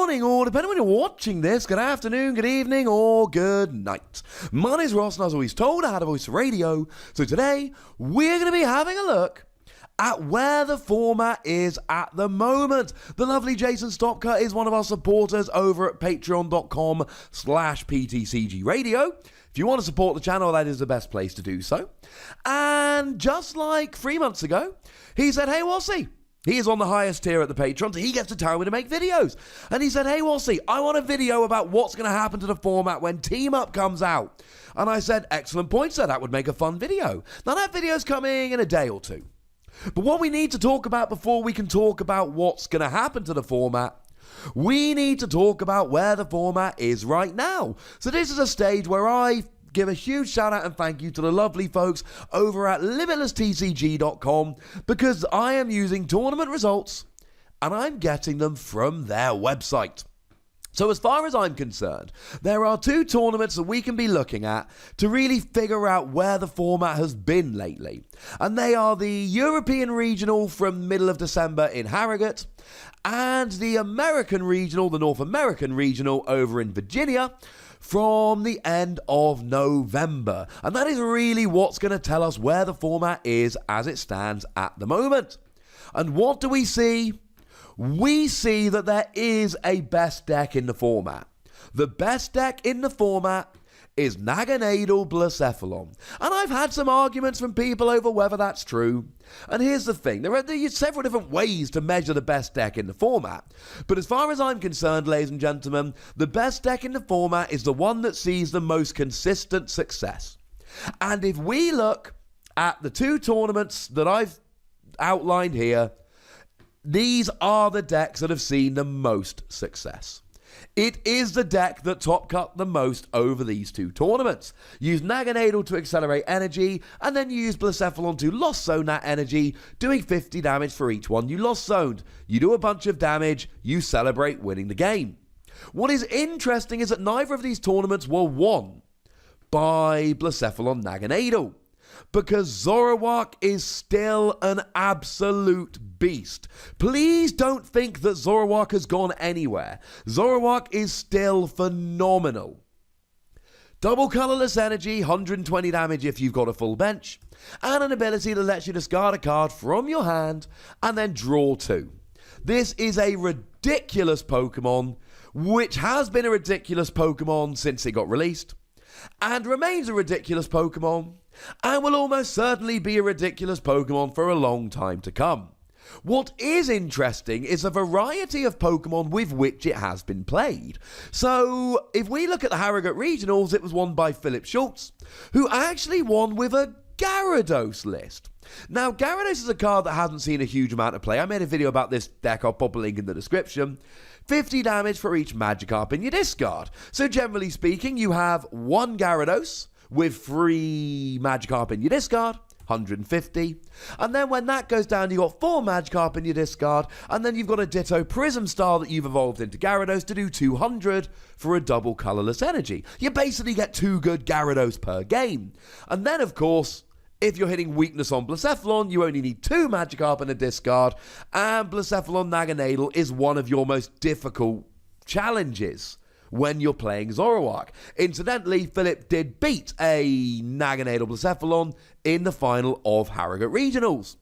morning, or depending on when you're watching this, good afternoon, good evening, or good night. My name's Ross, and as always told, I had a voice for radio. So today, we're going to be having a look at where the format is at the moment. The lovely Jason Stopka is one of our supporters over at patreon.com/PTCGRadio. If you want to support the channel, that is the best place to do so. And just like 3 months ago, he said, hey, Wassy, he is on the highest tier at the Patreon, so he gets to tell me to make videos. And he said, hey, Wassy, I want a video about what's going to happen to the format when Team Up comes out. And I said, excellent point, sir, that would make a fun video. Now, that video's coming in a day or two. But what we need to talk about before we can talk about what's going to happen to the format, we need to talk about where the format is right now. So this is a stage where I give a huge shout out and thank you to the lovely folks over at limitlesstcg.com, because I am using tournament results and I'm getting them from their website. So as far as I'm concerned, there are two tournaments that we can be looking at to really figure out where the format has been lately. And they are the European Regional from middle of December in Harrogate, and the American Regional, the North American Regional over in Virginia, from the end of November. And that is really what's going to tell us where the format is as it stands at the moment. And what do we see? We see that there is a best deck in the format. The best deck in the format is Naganadel Blacephalon. And I've had some arguments from people over whether that's true. And here's the thing, there are several different ways to measure the best deck in the format. But as far as I'm concerned, ladies and gentlemen, the best deck in the format is the one that sees the most consistent success. And if we look at the two tournaments that I've outlined here, these are the decks that have seen the most success. It is the deck that top cut the most over these two tournaments. Use Naganadel to accelerate energy, and then use Blacephalon to lost zone that energy, doing 50 damage for each one you lost zoned. You do a bunch of damage, you celebrate winning the game. What is interesting is that neither of these tournaments were won by Blacephalon Naganadel, because ZOROARK is still an absolute beast. Please don't think that ZOROARK has gone anywhere. ZOROARK is still phenomenal. Double colorless energy, 120 damage if you've got a full bench, and an ability that lets you discard a card from your hand and then draw two. This is a ridiculous Pokemon, which has been a ridiculous Pokemon since it got released, and remains a ridiculous Pokemon, and will almost certainly be a ridiculous Pokemon for a long time to come. What is interesting is a variety of Pokemon with which it has been played. So, if we look at the Harrogate Regionals, it was won by Philip Schultz, who actually won with a Gyarados list. Now, Gyarados is a card that hasn't seen a huge amount of play. I made a video about this deck, I'll pop a link in the description. 50 damage for each Magikarp in your discard. So, generally speaking, you have one Gyarados with 3 Magikarp in your discard, 150. And then when that goes down, you've got 4 Magikarp in your discard, and then you've got a Ditto Prism Star that you've evolved into Gyarados to do 200 for a double colorless energy. You basically get 2 good Gyarados per game. And then, of course, if you're hitting weakness on Blacephalon, you only need 2 Magikarp in a discard, and Blacephalon Naganadel is one of your most difficult challenges when you're playing ZOROARK. Incidentally, Philip did beat a Naganadel Blacephalon in the final of Harrogate Regionals.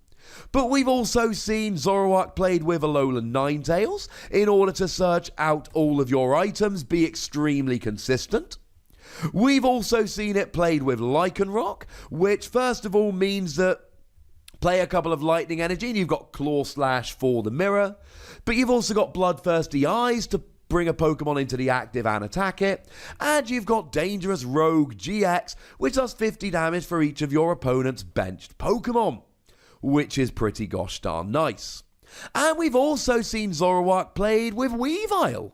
But we've also seen ZOROARK played with Alolan Ninetales in order to search out all of your items, be extremely consistent. We've also seen it played with Lycanroc, which first of all means that play a couple of lightning energy and you've got Claw Slash for the mirror, but you've also got Bloodthirsty Eyes to bring a Pokemon into the active and attack it, and you've got Dangerous Rogue GX, which does 50 damage for each of your opponent's benched Pokemon, which is pretty gosh darn nice. And we've also seen ZOROARK played with Weavile.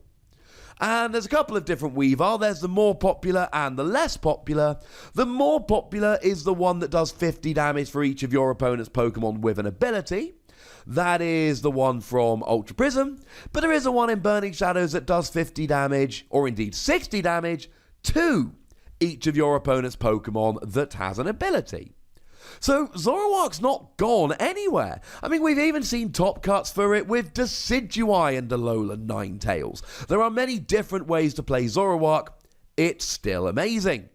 And there's a couple of different Weavile. There's the more popular and the less popular. The more popular is the one that does 50 damage for each of your opponent's Pokemon with an ability. That is the one from Ultra Prism, but there is a one in Burning Shadows that does 50 damage, or indeed 60 damage, to each of your opponent's Pokemon that has an ability. So Zoroark's not gone anywhere. I mean, we've even seen top cuts for it with Decidueye and Alolan Ninetales. There are many different ways to play Zoroark. It's still amazing.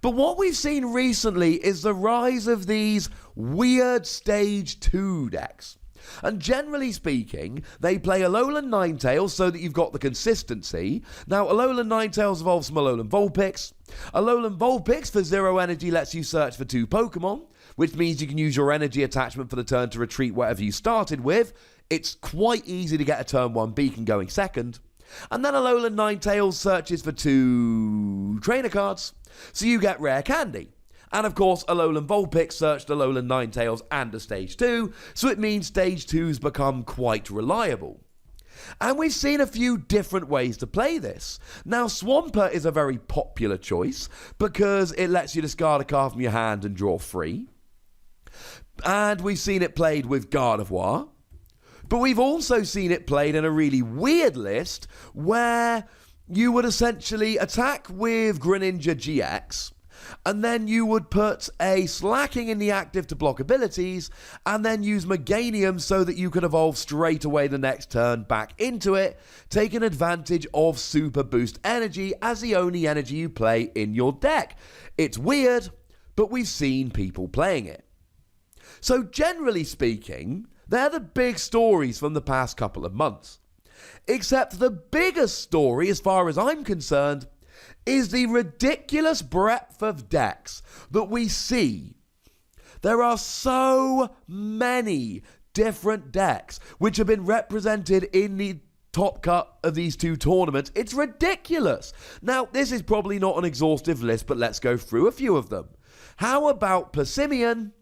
But what we've seen recently is the rise of these weird Stage 2 decks. And generally speaking, they play Alolan Ninetales so that you've got the consistency. Now, Alolan Ninetales evolves from Alolan Vulpix. Alolan Vulpix for 0 energy lets you search for 2 Pokemon, which means you can use your energy attachment for the turn to retreat whatever you started with. It's quite easy to get a turn 1 beacon going second. And then Alolan Ninetales searches for 2 trainer cards, so you get rare candy. And of course, Alolan Vulpix searched Alolan Ninetales and a Stage 2, so it means Stage 2's become quite reliable. And we've seen a few different ways to play this. Now, Swampert is a very popular choice because it lets you discard a card from your hand and draw free. And we've seen it played with Gardevoir. But we've also seen it played in a really weird list where you would essentially attack with Greninja GX, and then you would put a Slacking in the active to block abilities, and then use Meganium so that you could evolve straight away the next turn back into it, taking advantage of Super Boost energy as the only energy you play in your deck. It's weird, but we've seen people playing it. So generally speaking, they're the big stories from the past couple of months. Except the biggest story, as far as I'm concerned, is the ridiculous breadth of decks that we see. There are so many different decks which have been represented in the top cut of these 2 tournaments. It's ridiculous. Now, this is probably not an exhaustive list, but let's go through a few of them. How about Persimmon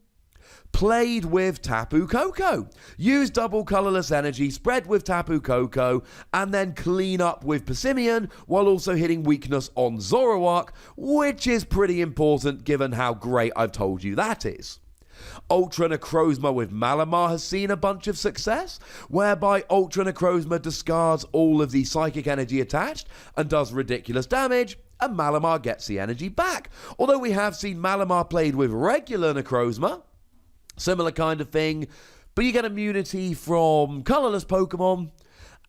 played with Tapu Koko? Use double colorless energy, spread with Tapu Koko, and then clean up with Persimmon while also hitting weakness on Zoroark, which is pretty important given how great I've told you that is. Ultra Necrozma with Malamar has seen a bunch of success, whereby Ultra Necrozma discards all of the psychic energy attached and does ridiculous damage, and Malamar gets the energy back. Although we have seen Malamar played with regular Necrozma, similar kind of thing, but you get immunity from colorless Pokemon,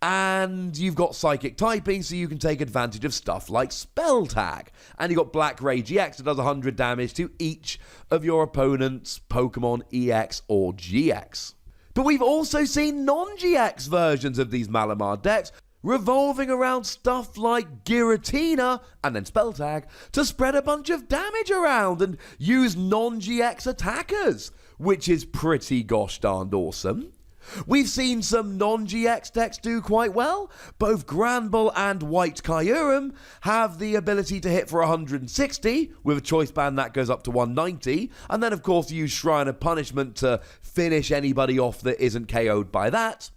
and you've got psychic typing, so you can take advantage of stuff like Spell Tag. And you've got Black Ray GX that does 100 damage to each of your opponent's Pokemon EX or GX. But we've also seen non-GX versions of these Malamar decks, revolving around stuff like Giratina and then Spell Tag to spread a bunch of damage around and use non-GX attackers, which is pretty gosh darned awesome. We've seen some non-GX decks do quite well. Both Granbull and White Kyurem have the ability to hit for 160, with a choice band that goes up to 190, and then of course use Shrine of Punishment to finish anybody off that isn't KO'd by that,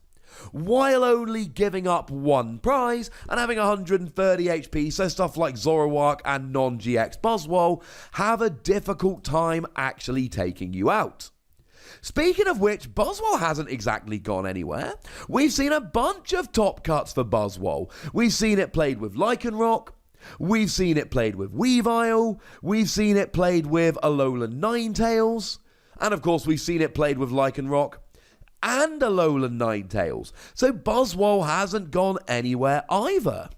while only giving up 1 prize and having 130 HP, so stuff like Zoroark and non-GX Buzzwole have a difficult time actually taking you out. Speaking of which, Buzzwole hasn't exactly gone anywhere. We've seen a bunch of top cuts for Buzzwole. We've seen it played with Lycanroc, we've seen it played with Weavile, we've seen it played with Alolan Ninetales, and of course we've seen it played with Lycanroc and Alolan Ninetales. So Buzzwole hasn't gone anywhere either.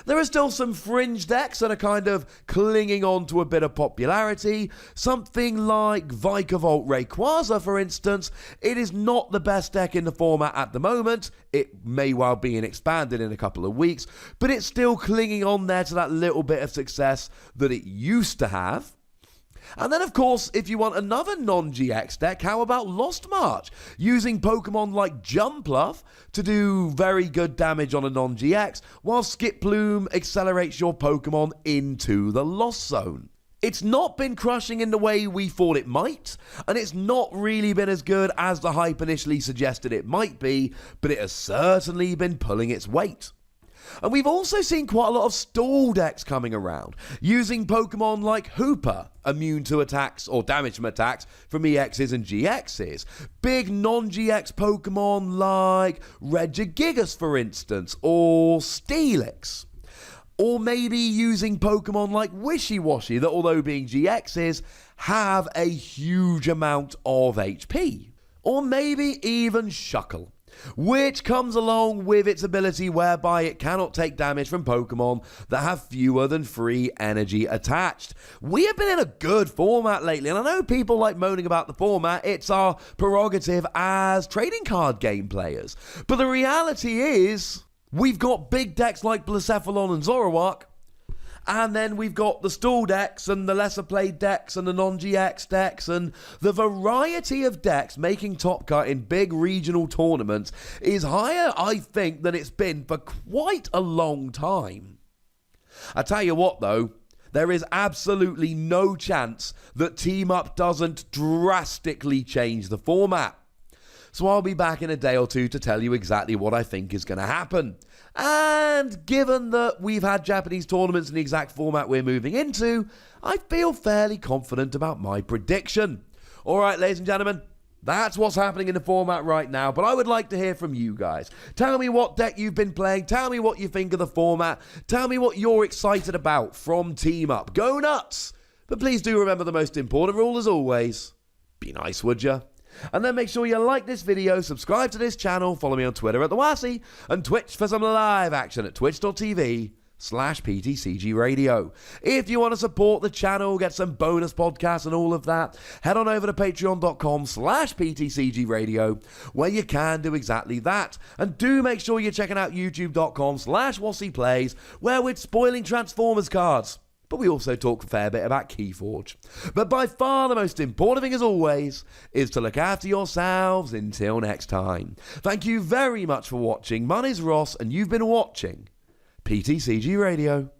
There are still some fringe decks that are kind of clinging on to a bit of popularity. Something like Vikavolt Rayquaza, for instance. It is not the best deck in the format at the moment. It may well be expanded in a couple of weeks, but it's still clinging on there to that little bit of success that it used to have. And then, of course, if you want another non-GX deck, how about Lost March? Using Pokemon like Jumpluff to do very good damage on a non-GX, while Skiploom accelerates your Pokemon into the Lost Zone. It's not been crushing in the way we thought it might, and it's not really been as good as the hype initially suggested it might be, but it has certainly been pulling its weight. And we've also seen quite a lot of stall decks coming around, using Pokemon like Hooper, immune to attacks or damage from attacks from EXs and GXs. Big non-GX Pokemon like Regigigas, for instance, or Steelix. Or maybe using Pokemon like Wishy-Washy that, although being GXs, have a huge amount of HP. Or maybe even Shuckle, which comes along with its ability whereby it cannot take damage from Pokemon that have fewer than 3 energy attached. We have been in a good format lately, and I know people like moaning about the format. It's our prerogative as trading card game players. But the reality is, we've got big decks like Blacephalon and Zoroark, and then we've got the stall decks and the lesser played decks and the non-GX decks, and the variety of decks making top cut in big regional tournaments is higher, I think, than it's been for quite a long time. I tell you what though, there is absolutely no chance that Team Up doesn't drastically change the format. So I'll be back in a day or two to tell you exactly what I think is going to happen. And given that we've had Japanese tournaments in the exact format we're moving into, I feel fairly confident about my prediction. All right, ladies and gentlemen, that's what's happening in the format right now, but I would like to hear from you guys. Tell me what deck you've been playing, tell me what you think of the format, tell me what you're excited about from Team Up. Go nuts! But please do remember the most important rule as always. Be nice, would ya? And then make sure you like this video, subscribe to this channel, follow me on Twitter at TheWassy, and Twitch for some live action at twitch.tv/PTCGRadio. If you want to support the channel, get some bonus podcasts and all of that, head on over to patreon.com/PTCGRadio, where you can do exactly that. And do make sure you're checking out youtube.com/WassyPlays, where we're spoiling Transformers cards. But we also talk a fair bit about Keyforge. But by far the most important thing, as always, is to look after yourselves until next time. Thank you very much for watching. My name's Ross, and you've been watching PTCG Radio.